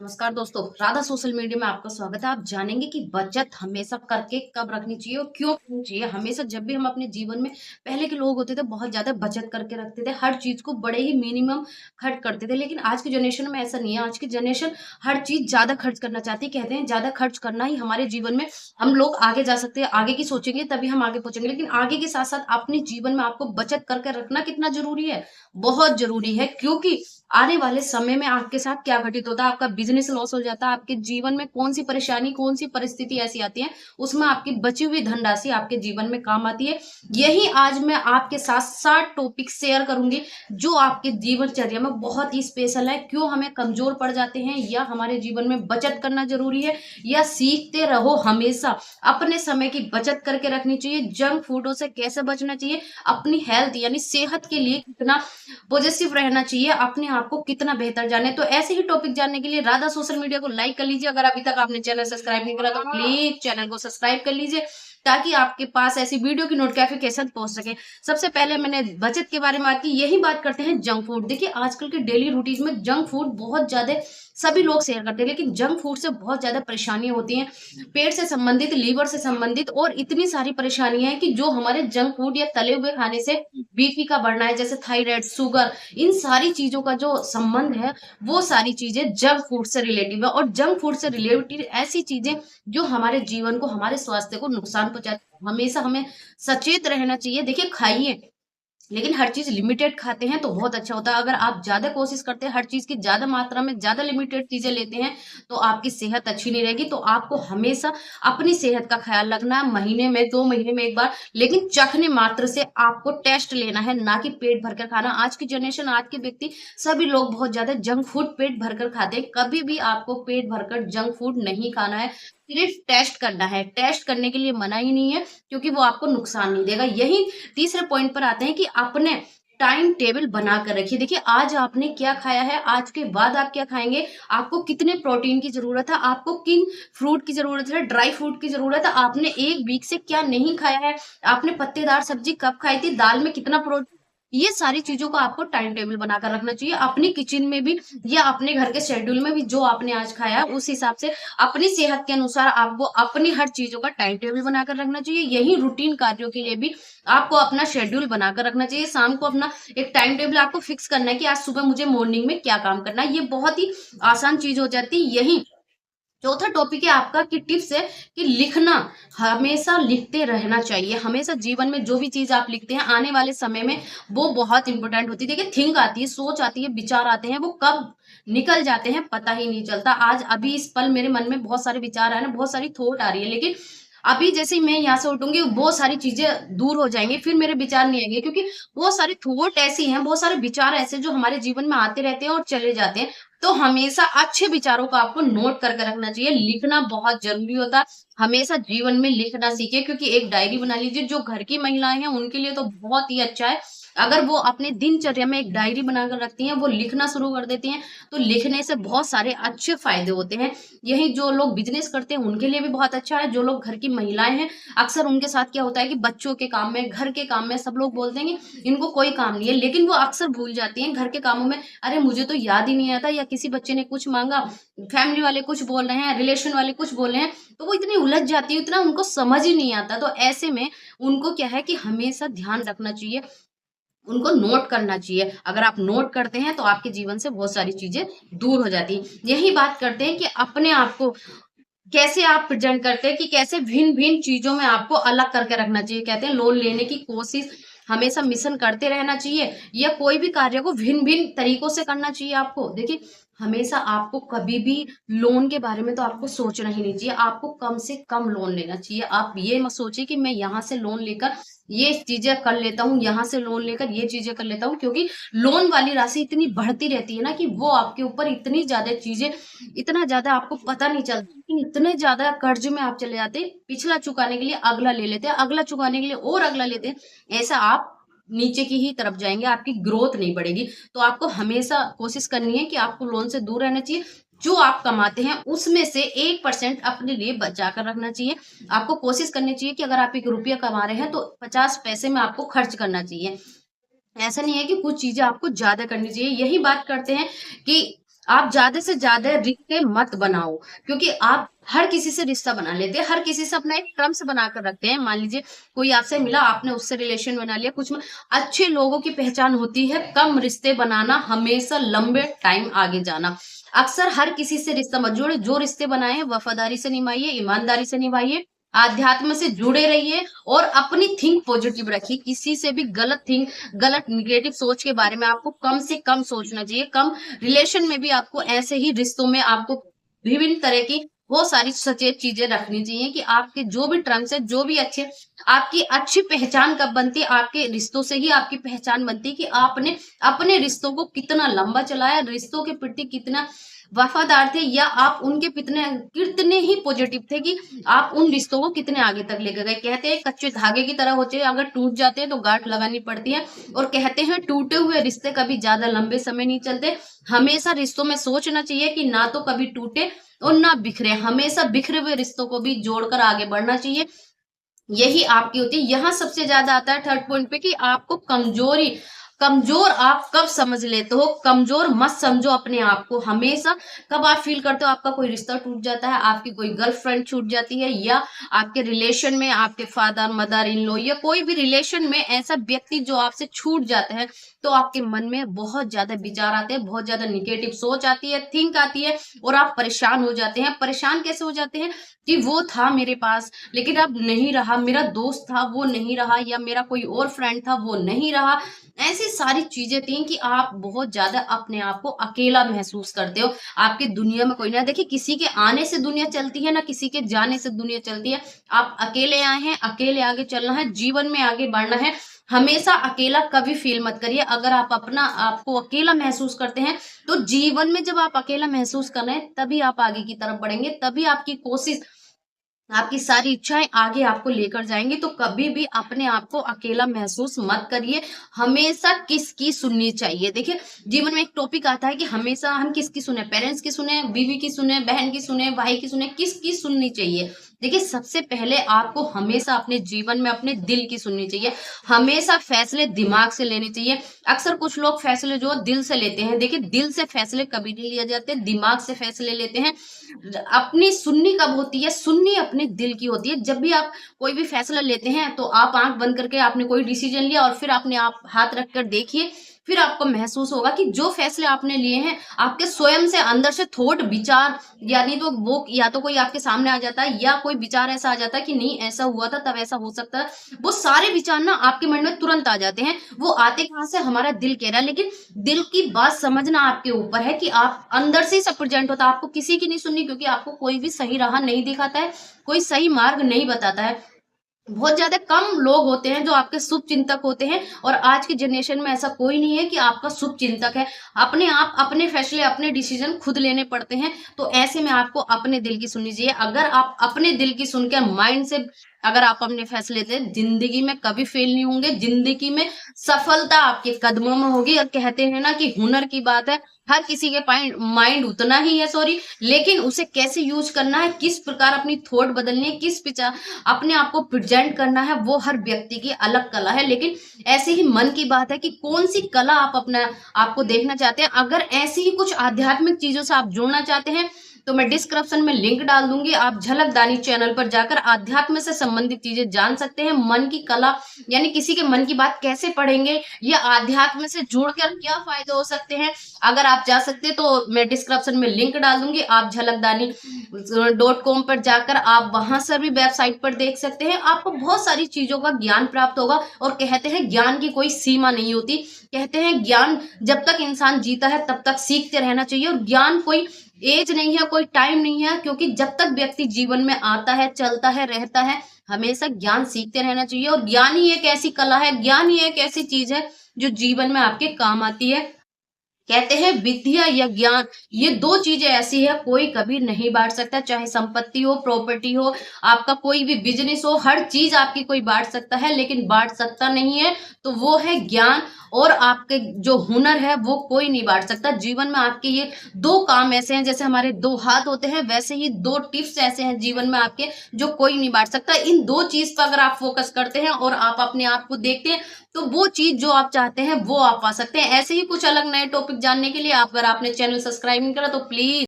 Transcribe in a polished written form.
नमस्कार दोस्तों, Radha social media में आपका स्वागत है। आप जानेंगे कि बचत हमेशा करके कब रखनी चाहिए और क्यों रखनी चाहिए। हमेशा जब भी हम अपने जीवन में पहले के लोग होते थे बहुत ज़्यादा बचत करके रखते थे, हर चीज़ को बड़े ही मिनिमम खर्च करते थे। लेकिन आज की जनरेशन में ऐसा नहीं है। आज की जनरेशन हर चीज़ ज़्यादा खर्च करना चाहती है। कहते हैं ज़्यादा खर्च करना ही हमारे जीवन में हम लोग आगे जा सकते हैं, आगे की सोचेंगे तभी हम आगे पहुँचेंगे। लेकिन आगे के साथ-साथ अपने जीवन में आपको बचत करके रखना कितना ज़रूरी है? बहुत ज़रूरी है, क्योंकि आने वाले समय में आपके साथ क्या घटित होता है, आपका बिज़नेस लॉस हो जाता है, आपके जीवन में कौन-सी परेशानी, कौन-सी परिस्थिति ऐसी आती है, उसमें आपकी बची हुई धनराशि आपके जीवन में काम आती है। यही आज मैं आपके साथ 7 टॉपिक शेयर करूँगी, जो आपके जीवनचर्या में बहुत ही स्पेशल है। क्यों हमें कमज़ोर पड़ जाते हैं या हमारे जीवन में बचत करना ज़रूरी है या सीखते रहो हमेशा। अपने समय की बचत करके रखनी चाहिए, जंक फूडों से कैसे बचना चाहिए, अपनी हेल्थ यानी सेहत के लिए कितना पॉजिटिव रहना चाहिए, अपने आप को कितना बेहतर जाने। तो ऐसे ही टॉपिक जानने के लिए राधा सोशल मीडिया को लाइक कर लीजिए। अगर अभी तक आपने चैनल सब्सक्राइब नहीं करा तो प्लीज चैनल को सब्सक्राइब कर लीजिए, ताकि आपके पास ऐसी वीडियो की नोटिफिकेशन पहुंच सके। सबसे पहले मैंने बचत के बारे में बात की, यही बात करते हैं जंक फूड। देखिए आजकल के डेली रूटीन में जंक फूड बहुत ज्यादा सभी लोग शेयर करते हैं, लेकिन जंक फूड से बहुत ज्यादा परेशानियां होती हैं, पेट से संबंधित, लीवर से संबंधित, और इतनी सारी परेशानियां हैं कि जो हमारे जंक फूड या तले हुए खाने से बीपी का बढ़ना है, जैसे थायराइड, शुगर, इन सारी चीज़ों का जो संबंध है, वो सारी चीज़ें जंक फूड से रिलेटिव है। और जंक फूड से रिलेटेड ऐसी चीज़ें जो हमारे जीवन को, हमारे स्वास्थ्य को नुकसान पहुँचाती हैं। हमेशा हमें सचेत रहना चाहिए। देखिए खाइए, लेकिन हर चीज़ लिमिटेड खाते हैं तो बहुत अच्छा होता है। अगर आप ज़्यादा कोशिश करते हैं, हर चीज़ की ज़्यादा मात्रा में ज़्यादा लिमिटेड चीज़ें लेते हैं, तो आपकी सेहत अच्छी नहीं रहेगी। तो आपको हमेशा अपनी सेहत का ख़्याल रखना है, महीने में 2 महीने में 1 बार, लेकिन चखने मात्र से आपको टेस्ट लेना है, ना कि पेट भरकर खाना। आज की जनरेशन, आज के व्यक्ति, सभी लोग बहुत ज़्यादा जंक फूड पेट भरकर खाते हैं। कभी भी आपको पेट भरकर जंक फूड नहीं खाना है, सिर्फ़ टेस्ट करना है। टेस्ट करने के लिए मना ही नहीं है, क्योंकि वो आपको नुकसान नहीं देगा। यही तीसरे पॉइंट पर आते हैं कि अपने टाइम टेबल बनाकर रखिए। देखिए आज आपने क्या खाया है, आज के बाद आप क्या खाएँगे, आपको कितने प्रोटीन की ज़रूरत है, आपको किन फ्रूट की ज़रूरत है, ड्राई फ्रूट की ज़रूरत है, आपने 1 वीक से क्या नहीं खाया है, आपने पत्तेदार सब्ज़ी कब खाई थी, दाल में कितना ये सारी चीज़ों का आपको टाइम टेबल बनाकर रखना चाहिए। अपनी किचन में भी या अपने घर के शेड्यूल में भी, जो आपने आज खाया है उस हिसाब से अपनी सेहत के अनुसार आपको अपनी हर चीज़ों का टाइम टेबल बनाकर रखना चाहिए। यही रूटीन कार्यों के लिए भी आपको अपना शेड्यूल बनाकर रखना चाहिए। शाम को अपना एक टाइम टेबल आपको फिक्स करना है कि आज सुबह मुझे मॉर्निंग में क्या काम करना है। ये बहुत ही आसान चीज़ हो जाती है। यही चौथा टॉपिक है आपका कि टिप्स है कि लिखना, हमेशा लिखते रहना चाहिए। हमेशा जीवन में जो भी चीज़ आप लिखते हैं, आने वाले समय में वो बहुत इम्पोर्टेंट होती है। देखिए थिंक आती है, सोच आती है, विचार आते हैं, वो कब निकल जाते हैं पता ही नहीं चलता। आज अभी इस पल मेरे मन में बहुत सारे विचार आए ना, बहुत सारी थॉट आ रही है, लेकिन अभी जैसे ही मैं यहाँ से उठूँगी, बहुत सारी चीज़ें दूर हो जाएँगी, फिर मेरे विचार नहीं आएँगे, क्योंकि बहुत सारी थॉट ऐसी हैं, बहुत सारे विचार ऐसे जो हमारे जीवन में आते रहते हैं और चले जाते हैं। तो हमेशा अच्छे विचारों को आपको नोट करके रखना चाहिए। लिखना बहुत ज़रूरी होता है। हमेशा जीवन में लिखना सीखिए, क्योंकि एक डायरी बना लीजिए। जो घर की महिलाएँ हैं, उनके लिए तो बहुत ही अच्छा है। अगर वो अपने दिनचर्या में एक डायरी बनाकर रखती हैं, वो लिखना शुरू कर देती हैं, तो लिखने से बहुत सारे अच्छे फ़ायदे होते हैं। यही जो लोग बिज़नेस करते हैं, उनके लिए भी बहुत अच्छा है। जो लोग घर की महिलाएँ हैं, अक्सर उनके साथ क्या होता है कि बच्चों के काम में, घर के काम में सब लोग बोलते हैं कि इनको कोई काम नहीं है, लेकिन वो अक्सर भूल जाती हैं घर के कामों में। अरे! मुझे तो याद ही नहीं आता, या किसी बच्चे ने कुछ माँगा, फैमिली वाले कुछ बोल रहे हैं, रिलेशन वाले कुछ बोल रहे हैं, तो वो इतनी उलझ जाती है, इतना उनको समझ ही नहीं आता। तो ऐसे में उनको क्या है कि हमेशा ध्यान रखना चाहिए, उनको नोट करना चाहिए। अगर आप नोट करते हैं, तो आपके जीवन से बहुत सारी चीज़ें दूर हो जाती हैं। यही बात करते हैं कि अपने आप को कैसे आप प्रेज़ेंट करते हैं, कि कैसे भिन्न-भिन्न चीज़ों में आपको अलग करके रखना चाहिए। कहते हैं लोन लेने की कोशिश हमेशा मिशन करते रहना चाहिए, या कोई भी कार्य को भिन्न-भिन्न तरीकों से करना चाहिए आपको। देखिए, हमेशा आपको कभी भी लोन के बारे में तो आपको सोचना ही नहीं चाहिए। आपको कम से कम लोन लेना चाहिए। आप ये मत सोचिए कि मैं यहाँ से लोन लेकर ये चीज़ें कर लेता हूँ, यहाँ से लोन लेकर ये चीज़ें कर लेता हूँ, क्योंकि लोन वाली राशि इतनी बढ़ती रहती है ना, कि वो आपके ऊपर इतनी ज़्यादा चीज़ें, इतना ज़्यादा आपको पता नहीं चलता, लेकिन इतने ज़्यादा कर्ज में आप चले जाते हैं, पिछला चुकाने के लिए अगला ले लेते हैं, अगला चुकाने के लिए और अगला लेते हैं। ऐसा आप नीचे की ही तरफ जाएँगे, आपकी ग्रोथ नहीं बढ़ेगी। तो आपको हमेशा कोशिश करनी है कि आपको लोन से दूर रहना चाहिए। जो आप कमाते हैं, उसमें से 1% अपने लिए बचा कर रखना चाहिए। आपको कोशिश करनी चाहिए कि अगर आप 1 रुपया कमा रहे हैं, तो 50 पैसे में आपको खर्च करना चाहिए। ऐसा नहीं है कि कुछ चीज़ें आपको ज़्यादा करनी चाहिए। यही बात करते हैं कि आप ज़्यादा से ज़्यादा रिश्ते मत बनाओ, क्योंकि आप हर किसी से रिश्ता बना लेते हैं, हर किसी से अपना एक टर्म्स बनाकर रखते हैं। मान लीजिए कोई आपसे मिला, आपने उससे रिलेशन बना लिया, कुछ में अच्छे लोगों की पहचान होती है कम रिश्ते बनाना, हमेशा लंबे टाइम आगे जाना। अक्सर हर किसी से रिश्ता मत जोड़िए, जो रिश्ते बनाए हैं वफादारी से निभाइए, ईमानदारी से निभाइए, आध्यात्म से जुड़े रहिए और अपनी थिंक पॉजिटिव रखिए। किसी से भी गलत नेगेटिव सोच के बारे में आपको कम से कम सोचना चाहिए। कम रिलेशन में भी आपको ऐसे ही रिश्तों में आपको विभिन्न तरह की बहुत सारी सचेत चीजें रखनी चाहिए कि आपके जो भी टर्म्स है, जो भी अच्छे, आपकी अच्छी पहचान कब बनती है, आपके रिश्तों से ही आपकी पहचान बनती है कि आपने अपने रिश्तों को कितना लंबा चलाया, रिश्तों के प्रति कितना वफादार थे, या आप उनके कितने कितने ही पॉजिटिव थे कि आप उन रिश्तों को कितने आगे तक लेकर गए। कहते हैं कच्चे धागे की तरह होते हैं, अगर टूट जाते हैं तो गांठ लगानी पड़ती है, और कहते हैं टूटे हुए रिश्ते कभी ज्यादा लंबे समय नहीं चलते। हमेशा रिश्तों में सोचना चाहिए कि ना तो कभी टूटे और ना बिखरे, हमेशा बिखरे हुए रिश्तों को भी जोड़कर आगे बढ़ना चाहिए। यही आपकी होती है। यहाँ सबसे ज्यादा आता है थर्ड पॉइंट पे कि आपको कमजोर आप कब समझ लेते हो, कमजोर मत समझो अपने आप को। हमेशा कब आप फील करते हो आपका कोई रिश्ता टूट जाता है, आपकी कोई गर्लफ्रेंड छूट जाती है, या आपके रिलेशन में आपके फादर मदर इन लॉ या कोई भी रिलेशन में ऐसा व्यक्ति जो आपसे छूट जाता है, तो आपके मन में बहुत ज्यादा विचार आते हैं, बहुत ज्यादा निगेटिव सोच आती है, थिंक आती है, और आप परेशान हो जाते हैं। परेशान कैसे हो जाते हैं कि वो था मेरे पास लेकिन अब नहीं रहा, मेरा दोस्त था वो नहीं रहा, या मेरा कोई और फ्रेंड था वो नहीं रहा। ऐसी सारी चीजें थी कि आप बहुत ज्यादा अपने आप को अकेला महसूस करते हो, आपकी दुनिया में कोई ना। देखिए किसी के आने से दुनिया चलती है ना किसी के जाने से दुनिया चलती है। आप अकेले आए हैं, अकेले आगे चलना है, जीवन में आगे बढ़ना है। हमेशा अकेला कभी फील मत करिए। अगर आप अपना आपको अकेला महसूस करते हैं, तो जीवन में जब आप अकेला महसूस कर रहे हैं तभी आप आगे की तरफ बढ़ेंगे, तभी आपकी कोशिश, आपकी सारी इच्छाएं आगे आपको लेकर जाएंगी। तो कभी भी अपने आप को अकेला महसूस मत करिए। हमेशा किसकी सुननी चाहिए। देखिए जीवन में एक टॉपिक आता है कि हमेशा हम किसकी सुने, पेरेंट्स की सुने, बीवी की सुने, बहन की सुने, भाई की सुने, किसकी सुननी चाहिए। देखिए सबसे पहले आपको हमेशा अपने जीवन में अपने दिल की सुननी चाहिए। हमेशा फैसले दिमाग से लेने चाहिए। अक्सर कुछ लोग फैसले जो दिल से लेते हैं, देखिए दिल से फैसले कभी नहीं लिए जाते, दिमाग से फैसले लेते हैं। अपनी सुननी कब होती है, सुननी अपने दिल की होती है। जब भी आप कोई भी फैसला लेते हैं तो आप आंख बंद करके आपने कोई डिसीजन लिया और फिर आपने आप हाथ रख कर देखिए, फिर आपको महसूस होगा कि जो फैसले आपने लिए हैं आपके स्वयं से अंदर से थॉट विचार, यानी तो वो या तो कोई आपके सामने आ जाता है या कोई विचार ऐसा आ जाता है कि नहीं ऐसा हुआ था तब ऐसा हो सकता है। वो सारे विचार ना आपके मन में तुरंत आ जाते हैं। वो आते कहाँ से, हमारा दिल कह रहा है। लेकिन दिल की बात समझना आपके ऊपर है कि आप अंदर से ही सब प्रेजेंट होता है। आपको किसी की नहीं सुननी, क्योंकि आपको कोई भी सही राह नहीं दिखाता है, कोई सही मार्ग नहीं बताता है। बहुत ज्यादा कम लोग होते हैं जो आपके शुभ चिंतक होते हैं, और आज की जनरेशन में ऐसा कोई नहीं है कि आपका शुभ चिंतक है। अपने आप अपने फैसले अपने डिसीजन खुद लेने पड़ते हैं। तो ऐसे में आपको अपने दिल की सुननी चाहिए। अगर आप अपने दिल की सुनकर माइंड से अगर आप अपने फैसले लेते हैं, जिंदगी में कभी फेल नहीं होंगे, जिंदगी में सफलता आपके कदमों में होगी। और कहते हैं ना कि हुनर की बात है, हर किसी के माइंड उतना ही है, सॉरी, लेकिन उसे कैसे यूज करना है, किस प्रकार अपनी थॉट बदलनी है, किस विचार अपने आप को प्रेजेंट करना है, वो हर व्यक्ति की अलग कला है। लेकिन ऐसे ही मन की बात है कि कौन सी कला आप अपना आपको देखना चाहते हैं। अगर ऐसी ही कुछ आध्यात्मिक चीजों से आप जुड़ना चाहते हैं तो मैं डिस्क्रिप्शन में लिंक डाल दूंगी, आप झलकदानी चैनल पर जाकर आध्यात्म से संबंधित चीजें जान सकते हैं। मन की कला यानी किसी के मन की बात कैसे पढ़ेंगे, या आध्यात्म से जुड़कर क्या फायदे हो सकते हैं। अगर आप जा सकते हैं तो मैं डिस्क्रिप्शन में लिंक डाल दूंगी, आप झलकदानी.com पर जाकर आप वहां से भी वेबसाइट पर देख सकते हैं। आपको बहुत सारी चीजों का ज्ञान प्राप्त होगा। और कहते हैं ज्ञान की कोई सीमा नहीं होती। कहते हैं ज्ञान जब तक इंसान जीता है तब तक सीखते रहना चाहिए। और ज्ञान कोई एज नहीं है, कोई टाइम नहीं है, क्योंकि जब तक व्यक्ति जीवन में आता है, चलता है, रहता है, हमेशा ज्ञान सीखते रहना चाहिए। और ज्ञान ही एक ऐसी कला है, ज्ञान ही एक ऐसी चीज है जो जीवन में आपके काम आती है। कहते हैं विद्या या ज्ञान, ये दो चीजें ऐसी है कोई कभी नहीं बांट सकता। चाहे संपत्ति हो, प्रॉपर्टी हो, आपका कोई भी बिजनेस हो, हर चीज आपकी कोई बांट सकता है, लेकिन बांट सकता नहीं है तो वो है ज्ञान। और आपके जो हुनर है वो कोई नहीं बांट सकता। जीवन में आपके ये दो काम ऐसे हैं, जैसे हमारे दो हाथ होते हैं, वैसे ही दो टिप्स ऐसे हैं जीवन में आपके जो कोई नहीं बांट सकता। इन दो चीज पर अगर आप फोकस करते हैं और आप अपने आप को देखते हैं तो वो चीज़ जो आप चाहते हैं वो आप पा सकते हैं। ऐसे ही कुछ अलग नए टॉपिक जानने के लिए आप अगर आपने चैनल सब्सक्राइब नहीं करा तो प्लीज़